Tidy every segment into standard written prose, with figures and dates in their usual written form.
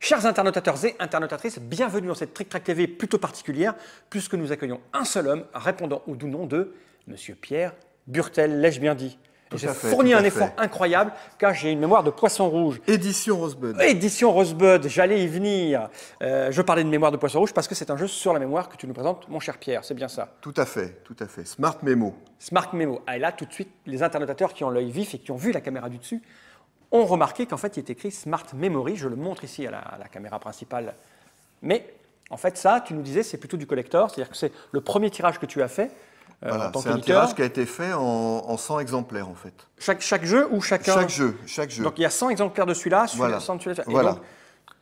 Chers internautateurs et internautatrices, bienvenue dans cette Trick Track TV plutôt particulière, puisque nous accueillons un seul homme répondant au doux nom de Monsieur Pierre Burtel, l'ai-je bien dit? J'ai fourni un effort incroyable car j'ai une mémoire de poisson rouge. Édition Rosebud. Édition Rosebud, j'allais y venir. Je parlais de mémoire de poisson rouge parce que c'est un jeu sur la mémoire que tu nous présentes, mon cher Pierre, c'est bien ça? Tout à fait, tout à fait. Smart Memo. Smart Memo. Et là, tout de suite, les internautateurs qui ont l'œil vif et qui ont vu la caméra du dessus ont remarqué qu'en fait, il est écrit Smart Memory. Je le montre ici à la caméra principale. Mais en fait, ça, tu nous disais, c'est plutôt du collector, c'est-à-dire que c'est le premier tirage que tu as fait. Voilà, c'est un tirage qui a été fait en 100 exemplaires en fait. Chaque jeu ou chacun? Chaque jeu. Donc il y a 100 exemplaires de celui-là, voilà. 100 de celui-là. Voilà. Donc,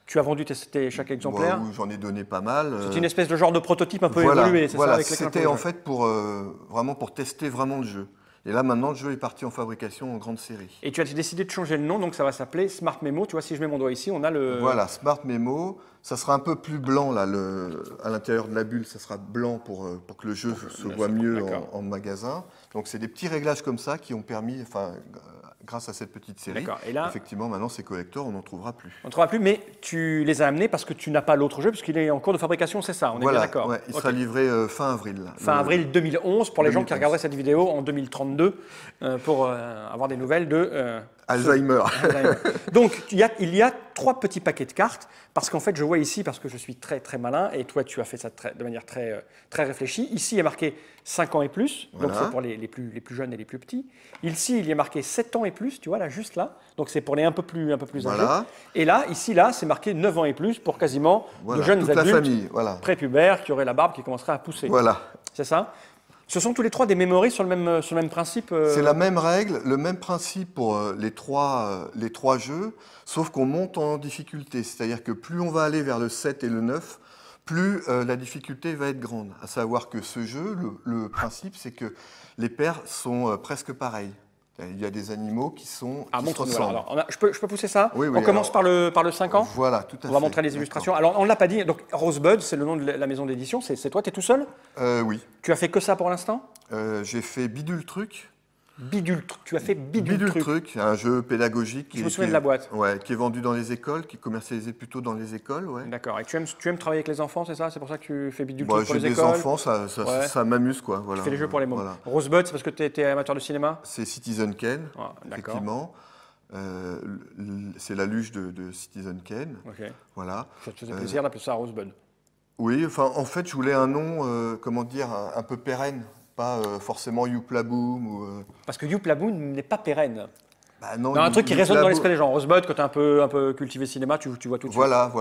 tu as vendu chaque exemplaire? Bon, j'en ai donné pas mal. C'est une espèce de genre de prototype un peu évolué, c'est ça, avec c'était en fait vraiment pour tester vraiment le jeu. Et là maintenant le jeu est parti en fabrication en grande série. Et tu as décidé de changer le nom, donc ça va s'appeler Smart Memo. Tu vois, si je mets mon doigt ici, on a le... Voilà, Smart Memo. Ça sera un peu plus blanc là, à l'intérieur de la bulle, ça sera blanc pour que le jeu se voit mieux en magasin. Donc c'est des petits réglages comme ça qui ont permis, grâce à cette petite série, et là, effectivement maintenant c'est collector, on n'en trouvera plus. On ne trouvera plus, mais tu les as amenés parce que tu n'as pas l'autre jeu, puisqu'il est en cours de fabrication, c'est ça, on est bien d'accord? Ouais, il sera livré fin avril. Là, fin avril 2011, pour les gens qui regarderaient cette vidéo en 2032, pour avoir des nouvelles de... Alzheimer. Donc, il y a 3 petits paquets de cartes, parce qu'en fait, je vois ici, parce que je suis très très malin, et toi, tu as fait ça de manière très réfléchie. Ici, il y a marqué 5 ans et plus, donc c'est pour les plus jeunes et les plus petits. Ici, il y a marqué 7 ans et plus, tu vois, là, juste là, donc c'est pour les un peu plus âgés. Et là, ici, là, c'est marqué 9 ans et plus, pour quasiment de jeunes toute adultes, la famille, prépubères, qui auraient la barbe qui commencerait à pousser. Voilà. C'est ça? Ce sont tous les 3 des memories sur le même principe C'est la même règle, le même principe pour les trois jeux, sauf qu'on monte en difficulté. C'est-à-dire que plus on va aller vers le 7 et le 9, plus la difficulté va être grande. À savoir que ce jeu, le principe, c'est que les paires sont presque pareilles. Il y a des animaux qui sont... Ah, montre-nous alors. Je peux pousser ça? Oui, on commence par le 5 ans? Voilà, tout à fait. On va montrer les illustrations. Alors, on ne l'a pas dit, donc Rosebud, c'est le nom de la maison d'édition. C'est toi, tu es tout seul? Oui. Tu as fait que ça pour l'instant? J'ai fait Bidule Truc. Bidule Truc, tu as fait Bidule Truc. Un jeu pédagogique. Je me souviens de la boîte. Ouais, qui est vendu dans les écoles, qui est commercialisé plutôt dans les écoles. Ouais. D'accord. Et tu aimes travailler avec les enfants, c'est ça? C'est pour ça que tu fais Bidule Truc pour les écoles? J'ai des enfants, ça m'amuse, quoi. Voilà. Tu fais les jeux pour les mômes. Voilà. Rosebud, c'est parce que tu étais amateur de cinéma? C'est Citizen Kane, effectivement. C'est la luge de Citizen Kane. Okay. Voilà. Ça te faisait plaisir d'appeler ça Rosebud? Oui, en fait, je voulais un nom, comment dire, un peu pérenne. Pas forcément Youplaboom ou... Parce que Youplaboom n'est pas pérenne. Bah non, un truc qui résonne dans l'esprit des gens. Rosebud, quand tu es un peu cultivé cinéma, tu vois tout de suite. Voilà.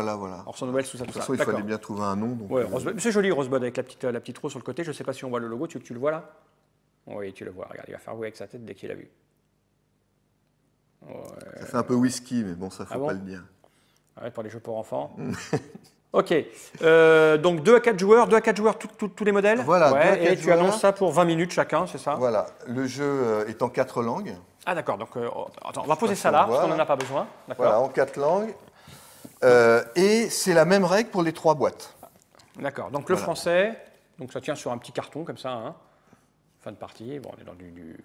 Orson Welles, tout ça, tout ça. De toute façon, il fallait bien trouver un nom. Ouais, c'est joli, Rosebud, avec la petite roue sur le côté. Je ne sais pas si on voit le logo. Tu le vois là? Oui, tu le vois. Regarde, il va faire oui avec sa tête dès qu'il a vu. Ouais. Ça fait un peu whisky, mais bon, ça ne faut pas le dire. Ouais, pour les jeux pour enfants. Ok, donc 2 à 4 joueurs, tous les modèles? Voilà, ouais, et tu annonces ça pour 20 minutes chacun, c'est ça? Voilà, le jeu est en 4 langues. Ah d'accord, donc attends, on va poser ça là, parce qu'on n'en a pas besoin. Voilà, en 4 langues. Et c'est la même règle pour les 3 boîtes. D'accord, donc le français, donc ça tient sur un petit carton comme ça, hein. Fin de partie, bon, on est dans du...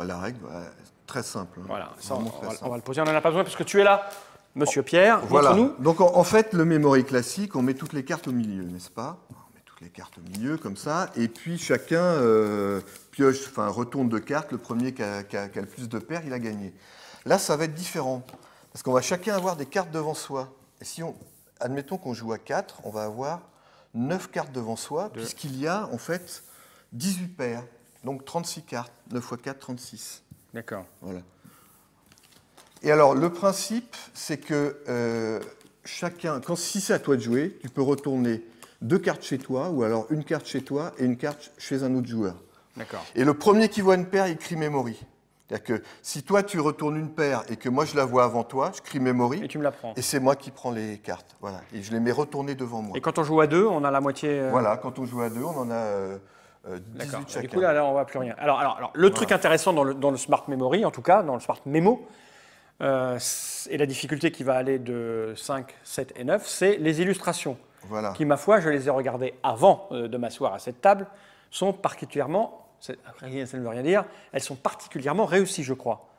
La règle, très simple. Voilà, ça, on va le poser, on n'en a pas besoin parce que tu es là. Monsieur Pierre, voilà. Montre-nous. Donc en fait, le memory classique, on met toutes les cartes au milieu, n'est-ce pas? On met toutes les cartes au milieu comme ça, et puis chacun pioche, retourne de cartes. Le premier qui a le plus de paires, il a gagné. Là, ça va être différent, parce qu'on va chacun avoir des cartes devant soi. Et si admettons qu'on joue à 4, on va avoir 9 cartes devant soi, puisqu'il y a en fait 18 paires, donc 36 cartes. 9 x 4, 36. D'accord. Voilà. Et alors, le principe, c'est que chacun, si c'est à toi de jouer, tu peux retourner 2 cartes chez toi, ou alors une carte chez toi et une carte chez un autre joueur. D'accord. Et le premier qui voit une paire, il crie memory. C'est-à-dire que si toi, tu retournes une paire et que moi, je la vois avant toi, je crie memory. Et tu me la prends. Et c'est moi qui prends les cartes. Voilà. Et je les mets retournées devant moi. Et quand on joue à 2, on a la moitié... Voilà, quand on joue à 2, on en a 18 chacun. Du coup, là, on ne voit plus rien. Alors le truc intéressant dans le Smart Memory, en tout cas, dans le Smart Memo, et la difficulté qui va aller de 5, 7 et 9, c'est les illustrations. Voilà. Qui, ma foi, je les ai regardées avant de m'asseoir à cette table, sont particulièrement, ça ne veut rien dire, elles sont particulièrement réussies, je crois.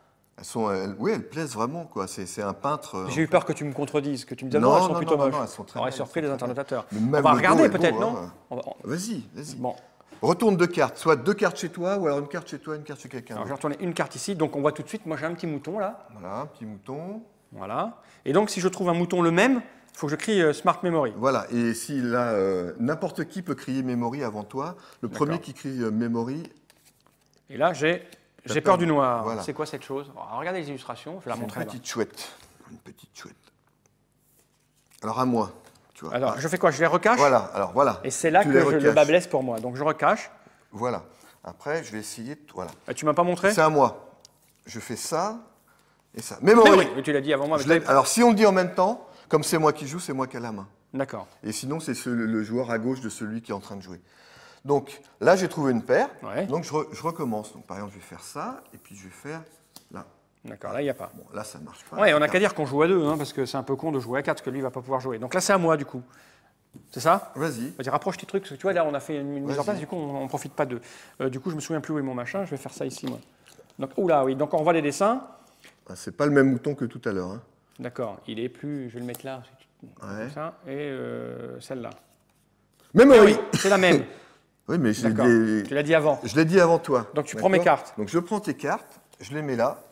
Oui, elles plaisent vraiment, quoi. C'est un peintre. J'ai eu peur que tu me contredises, que tu me dises Non, elles sont non, plutôt non, moches. non, elles sont très Ça aurait belles, surpris elles les sont très internautateurs. Mais On même va le regarder dos est peut-être, beau, non hein. Vas-y, vas-y. Bon, Retourne 2 cartes, soit 2 cartes chez toi, ou alors une carte chez toi, une carte chez quelqu'un alors je vais d'autre. retourner une carte ici. Donc on voit tout de suite, moi j'ai un petit mouton là. Voilà, un petit mouton. Voilà. Et donc si je trouve un mouton le même, il faut que je crie Smart Memory. Voilà, et si là, n'importe qui peut crier memory avant toi, le premier qui crie memory. Et là j'ai peur du noir. Voilà. C'est quoi cette chose? Alors, regardez les illustrations, je vais la montrer Une là-bas. petite chouette. Une petite chouette. Alors à moi, tu vois. Alors je fais quoi? Je les recache? Voilà, alors voilà. Et c'est là Tu que les le recaches. bas blesse pour moi. Donc je recache. Voilà. Après, je vais essayer de... Voilà. Tu m'as pas montré? C'est à moi. Je fais ça et ça. Memory. Mais oui, mais tu l'as dit avant moi. Mais Alors si on le dit en même temps, comme c'est moi qui joue, c'est moi qui ai la main. D'accord. Et sinon, c'est le joueur à gauche de celui qui est en train de jouer. Donc là, j'ai trouvé une paire. Ouais. Donc je recommence. Donc par exemple, je vais faire ça et puis je vais faire là. D'accord, là il n'y a pas. Bon, là, ça ne marche pas. Ouais, on n'a qu'à dire qu'on joue à deux, hein, parce que c'est un peu con de jouer à quatre, parce que lui il va pas pouvoir jouer. Donc là c'est à moi du coup. C'est ça? Vas-y. Vas-y, rapproche tes trucs, parce que tu vois, là on a fait une mise en Vas-y. place, du coup on ne profite pas de. Du coup je me souviens plus où est mon machin, je vais faire ça ici moi. Donc, oula, oui, donc on voit les dessins. Ah, c'est pas le même mouton que tout à l'heure. Hein. D'accord, il est plus. Je vais le mettre là. Ouais. Comme ça, et celle-là. Memory. Oui, c'est la même. Oui, mais je D'accord. l'ai Tu l'as dit avant. je l'ai dit avant toi. Donc tu prends mes D'accord. cartes. Donc je prends tes cartes, je les mets là,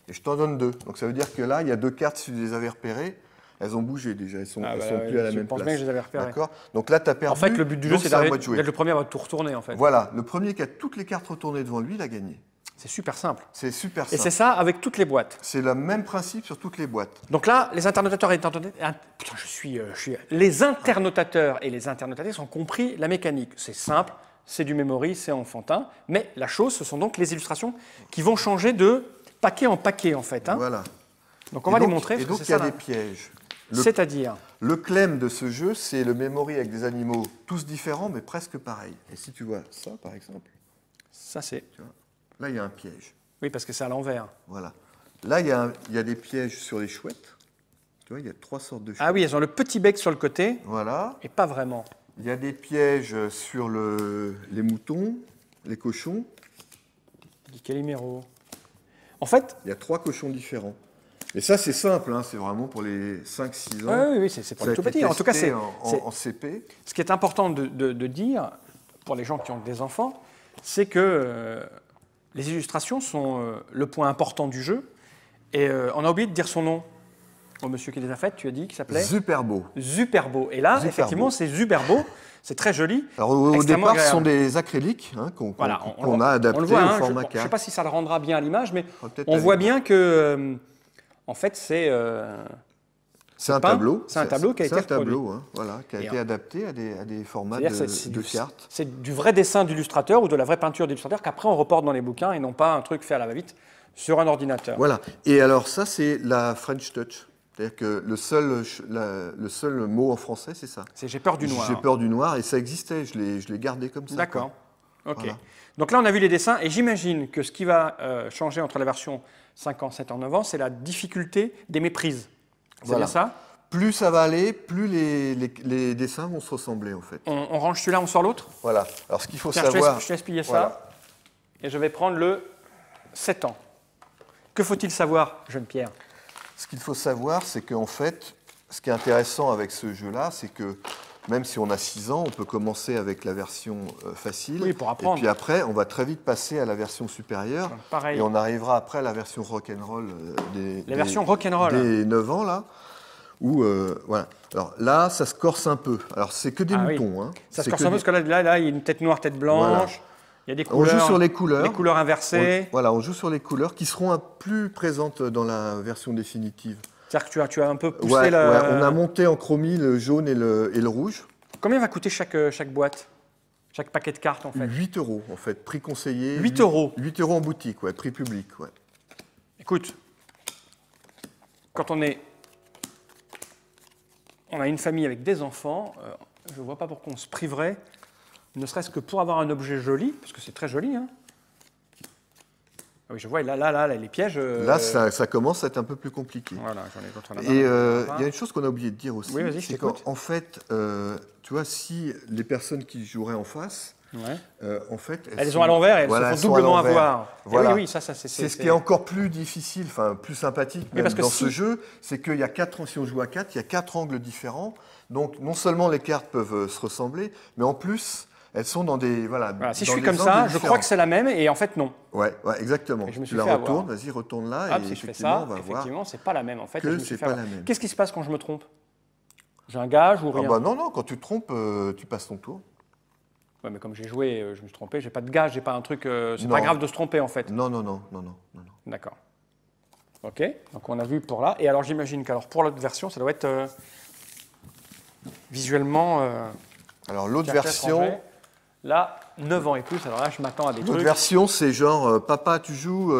et je t'en donne 2. Donc ça veut dire que là, il y a 2 cartes, si tu les avais repérées, elles ont bougé déjà, elles sont plus à la je même pense place. bien que je les avais repérées. D'accord. Donc là, tu as perdu. En fait, le but du jeu, donc c'est à moi de jouer. d'être le premier à avoir tout retourné, en fait. Voilà, le premier qui a toutes les cartes retournées devant lui, il a gagné. C'est super simple. C'est super Et c'est simple. ça avec toutes les boîtes. C'est le même principe sur toutes les boîtes. Donc là, les internautateurs et les internautatrices, putain, les internautateurs et les internautatrices ont compris la mécanique. C'est simple, c'est du memory, c'est enfantin. Mais la chose, ce sont donc les illustrations qui vont changer de paquet en paquet, en fait. Hein. Voilà. Donc on va les montrer. Et parce donc que il c'est y a ça, des là. pièges. C'est-à-dire, Le clem de ce jeu, c'est le memory avec des animaux tous différents, mais presque pareils. Et si tu vois ça, par exemple, ça c'est. tu vois, là, il y a un piège. Oui, parce que c'est à l'envers. Voilà. Là, il y a des pièges sur les chouettes. Tu vois, il y a 3 sortes de chouettes. Ah oui, elles ont le petit bec sur le côté, Voilà. et pas vraiment. Il y a des pièges sur les moutons, les cochons. Dit Calimero. En fait, Il y a 3 cochons différents. Et ça, c'est simple, hein, c'est vraiment pour les 5-6 ans. oui, c'est pour Ça a les tout été petits. En tout cas, testé c'est en CP. ce qui est important de dire pour les gens qui ont des enfants, c'est que les illustrations sont le point important du jeu. Et on a oublié de dire son nom au monsieur qui les a faites. Tu as dit qu'il s'appelait Superbeau. Zuperbeau. Et là, Zuperbeau. effectivement, c'est Zuperbeau. C'est très joli. Alors au Extrêmement départ, ce sont agréable. des acryliques hein, qu'on Voilà, a adaptés on le voit, au hein, format je ne 4. sais pas si ça le rendra bien à l'image, mais va peut-être on aller voit voir. bien que, en fait, c'est C'est un peint. tableau. C'est un tableau qui a été C'est un tableau, hein, voilà, qui a Et été adapté à des formats c'est-à-dire de cartes. c'est du vrai dessin d'illustrateur ou de la vraie peinture d'illustrateur qu'après on reporte dans les bouquins et non pas un truc fait à la va-vite sur un ordinateur. Voilà. Et alors ça, c'est la French Touch. C'est-à-dire que le seul mot en français, c'est ça. C'est j'ai peur du noir. J'ai peur du noir, et ça existait, je l'ai gardé comme ça. D'accord. quoi. Ok. Voilà. Donc là, on a vu les dessins et j'imagine que ce qui va changer entre la version 5 ans, 7 ans, 9 ans, c'est la difficulté des méprises. C'est Voilà. bien ça? Plus ça va aller, plus les dessins vont se ressembler, en fait. On range celui-là, on sort l'autre? Voilà. Alors, ce qu'il faut Tiens, savoir... je te laisse plier ça. Voilà. Et je vais prendre le 7 ans. Que faut-il savoir, jeune Pierre? Ce qu'il faut savoir, c'est qu'en fait, ce qui est intéressant avec ce jeu-là, c'est que même si on a 6 ans, on peut commencer avec la version facile. Oui, pour apprendre. Et puis après, on va très vite passer à la version supérieure. Pareil. Et on arrivera après à la version rock'n'roll La version rock'n'roll. des 9 ans, là. Où, voilà. Alors là, ça se corse un peu. Alors, c'est que des Ah oui. moutons. Hein. Ça se C'est corse que un peu parce que là, il y a une tête noire, tête blanche. Voilà. Il y a des On couleurs. joue sur les couleurs. Les couleurs inversées. Voilà, on joue sur les couleurs qui seront plus présentes dans la version définitive. C'est-à-dire que tu as un peu poussé Ouais, la... ouais, on a monté en chromie le jaune et le rouge. Combien va coûter chaque boîte? Chaque paquet de cartes, en fait? 8 € en fait, prix conseillé. 8 €. 8 € en boutique, ouais, prix public. Ouais. Écoute, quand on a une famille avec des enfants, je ne vois pas pourquoi on se priverait, ne serait-ce que pour avoir un objet joli, parce que c'est très joli. Hein. Ah oui, je vois, là, les pièges... Là, ça commence à être un peu plus compliqué. Voilà, j'en ai d'autres là-bas. Et il y a une chose qu'on a oublié de dire aussi, Oui, vas-y, je c'est t'écoute. qu'en fait, tu vois, si les personnes qui joueraient en face en fait, elles sont à l'envers, elles voilà, se font doublement avoir. Voilà. Oui, ça c'est ce qui est encore plus difficile, enfin plus sympathique même dans ce jeu, c'est qu'il y a si on joue à 4, il y a 4 angles différents. Donc non seulement les cartes peuvent se ressembler, mais en plus elles sont dans des voilà, si je suis comme ça, je crois que c'est la même et en fait non. Ouais, exactement. Et je me suis tu la fait retournes, vas-y retourne là et si effectivement, on va voir. Effectivement, c'est pas la même en fait. Que c'est pas la même. Qu'est-ce qui se passe quand je me trompe? J'ai un gage ou rien? Non, quand tu te trompes, tu passes ton tour. Ouais, mais comme j'ai joué, je me suis trompé, j'ai pas de gage, j'ai pas un truc. C'est pas grave de se tromper en fait. Non. D'accord. Ok, donc on a vu pour là. Et alors j'imagine qu'alors pour l'autre version, ça doit être visuellement. Alors l'autre version. Là, 9 ans et plus, alors là je m'attends à des trucs. L'autre version, c'est genre, papa tu joues,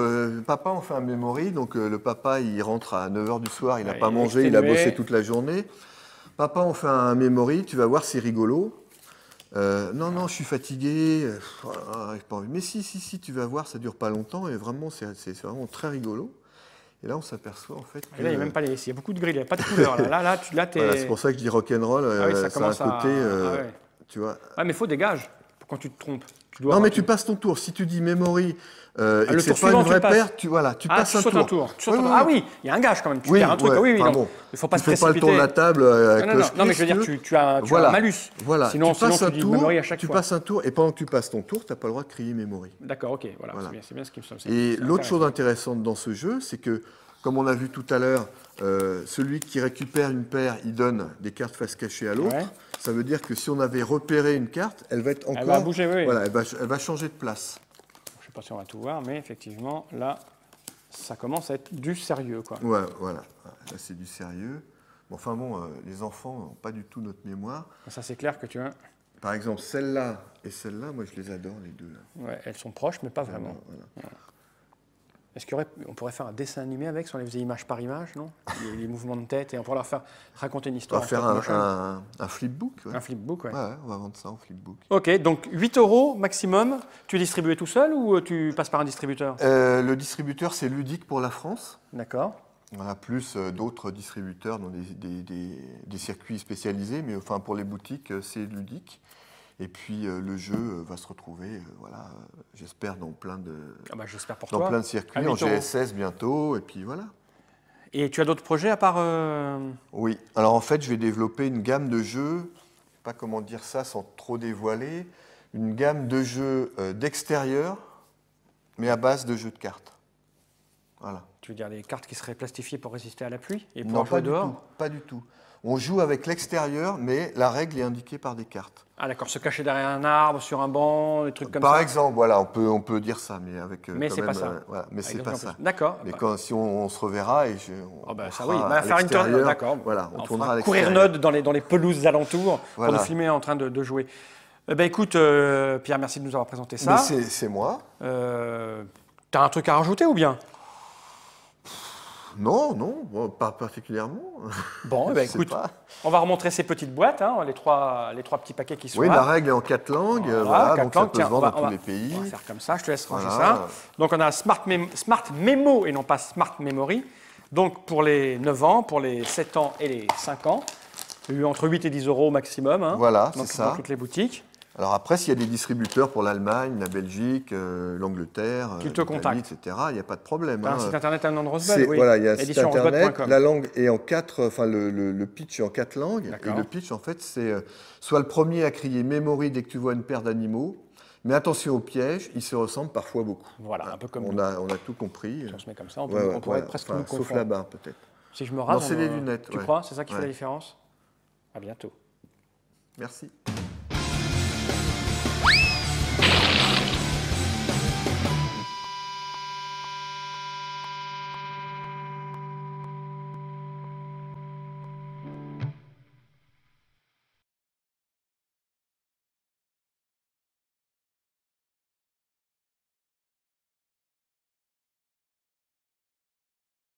papa on fait un memory, donc le papa il rentre à 9h du soir, il n'a pas mangé, il a bossé toute la journée. Papa on fait un memory, tu vas voir c'est rigolo. Non, je suis fatigué, j'ai pas envie. Mais si, tu vas voir, ça dure pas longtemps et vraiment c'est vraiment très rigolo. Et là on s'aperçoit en fait que... Et là il n'y a même pas il y a beaucoup de grilles, il n'y a pas de couleur. Là t'es... Voilà, c'est pour ça que je dis rock'n'roll, ça commence a un côté, tu vois... Ah mais il faut des gages. Quand tu te trompes. Non, mais tu passes ton tour. Si tu dis memory et que c'est pas une vraie paire, tu passes un tour. Ah oui, il y a un gage quand même. Tu perds un truc. Oui, bon, il ne faut pas se précipiter. Tu fais pas le tour de la table. Non, mais je veux dire, tu as un malus. Voilà. Sinon, tu dis memory à chaque fois. Tu passes un tour et pendant que tu passes ton tour, tu n'as pas le droit de crier memory. D'accord, ok. Voilà. C'est bien ce qui me semble. Et l'autre chose intéressante dans ce jeu, c'est que, comme on a vu tout à l'heure, celui qui récupère une paire, il donne des cartes face cachée à l'autre. Ça veut dire que si on avait repéré une carte, elle va être encore... Elle va bouger, oui. Voilà, elle va changer de place. Je ne sais pas si on va tout voir, mais effectivement, là, ça commence à être du sérieux, quoi. Ouais, voilà. Là, c'est du sérieux. Enfin bon, les enfants n'ont pas du tout notre mémoire. Ça, c'est clair que tu as... Par exemple, celle-là et celle-là, moi, je les adore, les deux. Là. Ouais, elles sont proches, mais pas vraiment. Voilà. Est-ce qu'on pourrait faire un dessin animé avec, si on les faisait image par image, non? les mouvements de tête, et on pourrait leur faire raconter une histoire. On va faire un flipbook. Ouais. Un flipbook, ouais. On va vendre ça en flipbook. Ok, donc 8 € maximum. Tu es distribué tout seul ou tu passes par un distributeur? Le distributeur, c'est Ludique pour la France. D'accord. On a plus d'autres distributeurs dans des circuits spécialisés, mais enfin pour les boutiques, c'est Ludique. Et puis le jeu va se retrouver, j'espère dans plein de plein de circuits, en GSS bientôt, et puis voilà. Et tu as d'autres projets à part Oui, alors en fait je vais développer une gamme de jeux, je ne sais pas comment dire ça sans trop dévoiler, une gamme de jeux d'extérieur, mais à base de jeux de cartes. Voilà. Tu veux dire des cartes qui seraient plastifiées pour résister à la pluie et non, pas du tout, pas du tout. On joue avec l'extérieur, mais la règle est indiquée par des cartes. Ah d'accord, se cacher derrière un arbre, sur un banc, des trucs comme ça. Par exemple, voilà, on peut dire ça, mais avec. Mais c'est pas ça. Mais c'est pas ça. D'accord. Mais si on se reverra et ça oui, on va faire une tournée. D'accord. Voilà, on tournera à l'extérieur. Courir node dans les pelouses alentours pour nous filmer en train de jouer. Écoute, Pierre, merci de nous avoir présenté ça. Mais c'est moi. T'as un truc à rajouter ou bien? Non, pas particulièrement. Bon, écoute, on va remontrer ces petites boîtes, les trois petits paquets qui sont là. Oui, la règle est en 4 langues, donc ça peut se vendre dans tous les pays. On va faire comme ça, je te laisse ranger ça. Donc on a Smart Memo et non pas Smart Memory. Donc pour les 9 ans, pour les 7 ans et les 5 ans, entre 8 et 10 € maximum. Voilà, c'est ça. Dans toutes les boutiques. Alors après, s'il y a des distributeurs pour l'Allemagne, la Belgique, l'Angleterre, l'Italie, etc., il n'y a pas de problème. Tu as un site internet à nom de Rosebud, oui. Voilà, il y a un site internet. La langue est en 4, enfin le pitch est en 4 langues. Et le pitch, en fait, c'est soit le premier à crier memory dès que tu vois une paire d'animaux, mais attention au piège, ils se ressemblent parfois beaucoup. Voilà, un peu comme on a tout compris. Si on se met comme ça, on pourrait presque nous confondre. Sauf la barre, peut-être. Si je me rase, c'est les lunettes. Tu crois? C'est ça qui fait la différence? À bientôt. Merci.